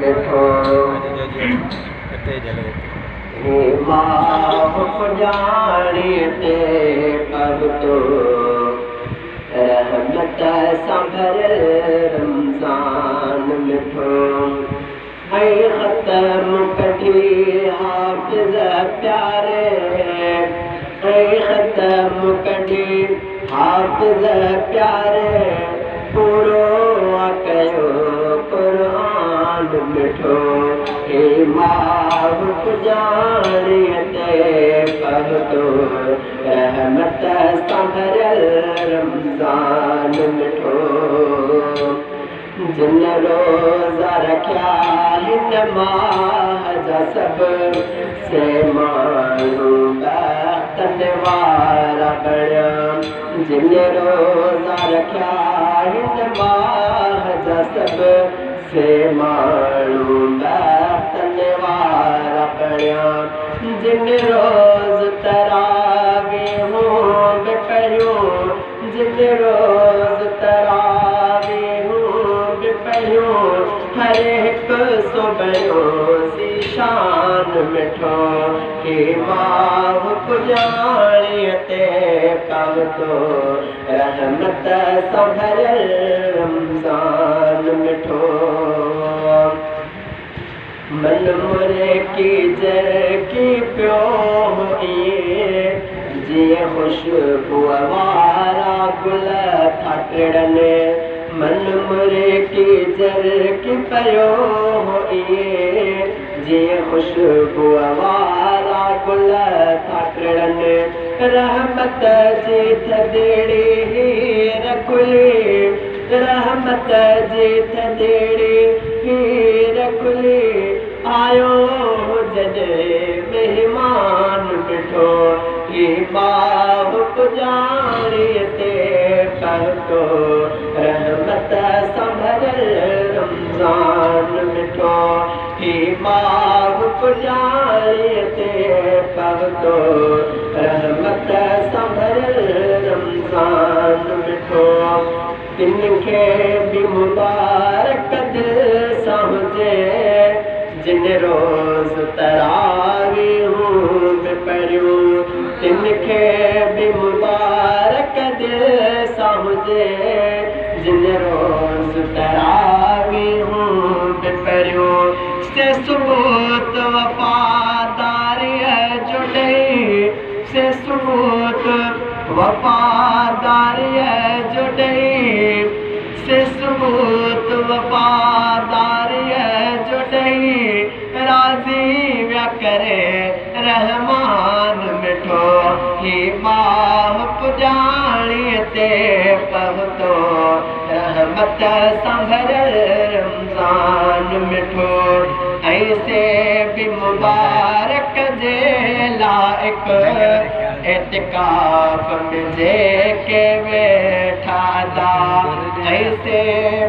मिठो हे माह पुॼाणी ते पहुतो रहमत सां भरियल रमज़ान मिठो ऐं ख़तम कढी हाफ़िज़ प्यारे ऐं ख़तम कढी हाफ़िज़ प्यारे पूरो कयो क़ुरान मिठो हे माह पुॼाणीअ ते पहुतो रहमत सां भरियल रमज़ान मिठो जिन रोज़ा रखिया हिन माह जा सभु से माण्हू बख़्तन वारा बणिया जिन रोज़ा रखिया हिन माह जा सभु से माण्हू बख़्तन वारा बणिया जिन रोज़ तरावीहूं बि पढ़ियूं जिन रोज़ तरावीहूं बि पढ़ियूं हर हिकु सुबहियो ज़ीशान मिठो हे माह पुॼाणीअ ते पहुतो रहमत सां भरियल रमज़ान मिठो मन मुरे की पियो हुई जीअं ख़ुशबू वारा गुल था टिड़नि मन मुरे की पियो हुई जीअं ख़ुशबू वारा गुल था टिड़नि रहमत जी थधड़ी हीर खुली रहमत जी थधड़ी हीर खुली आयो जॾहिं महिमान मिठो हे माह पुॼाणीअ ते पहुतो रहमत सां भरियल रमज़ान मिठो हे माह पुॼाणीअ ते पहुतो रहमत सां भरियल रमज़ान मिठो तिन खे बि मुबारक दिल सां हुजे जिन रोज़ तरावीहूं बि पढ़ियूं तिन खे बि मुबारक दिल सां हुजे जिन रोज़ तरावीहूं बि पढ़ियूं से सबूत वफ़ादारीअ जो ॾेई से सबूत वफ़ादारीअ जो ॾेई से सबूत वफ़ादारीअ जो ॾेई राज़ी विया करे रहमान मिठो हे माह पुॼाणीअ ते पहुतो रहमत सां भरियल रमज़ान मिठो ऐं से बि मुबारक जे लाइक़ एतिकाफ़ में जेके वेठा दा ऐसे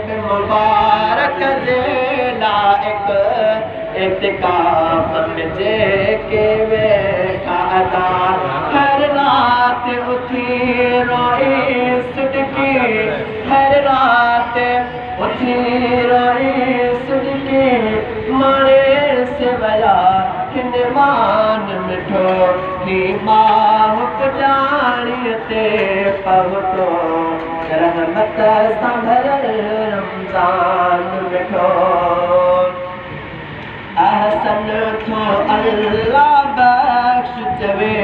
बि मुबारक जे लाइक़ एतिकाफ़ में जेके वेठा दा हर राति उथी रोई सुॾकी हर राति उथी रोई सुॾकी माणे से विया हिन मान मिठो हे माह पुॼाणीअ ते पहुतो रहमत सां भरियल रमज़ान मिठो अहसन थो अल्लाह बख़्श चवे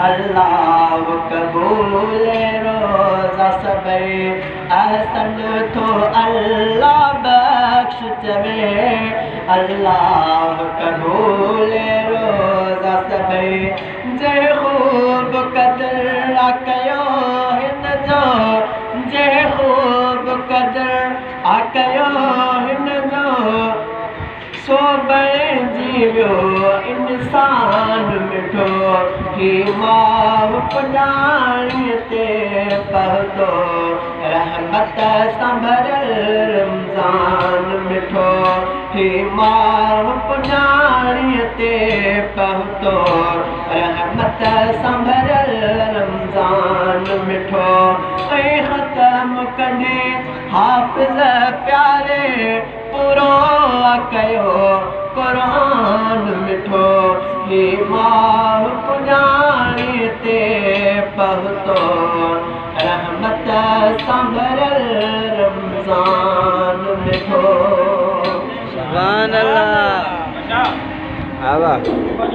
अल्लाह क़बूल रोज़ा सभई अहसन थो अल्लाह बख़्श चवे अल्लाह क़बूल रोज़ा सभई जे ख़ूब क़दर कयो हिन जो जे ख़ूब क़दर कयो हिन जो सो बणिजी वियो इंसान मिठो हे माह पुॼाणीअ ते पहुतो रहमत सां भरियल रमज़ान मिठो हे माह पुॼाणीअ ते पहुतो रहमत सां भरियल रमज़ान मिठो ऐं ख़तम कढी हाफ़िज़ प्यारे पूरो कयो क़ुरान मिठो ही माह पुॼाणी ते पहुतो रहमत सां भरियल रमज़ान मिठो। सुभान अल्लाह।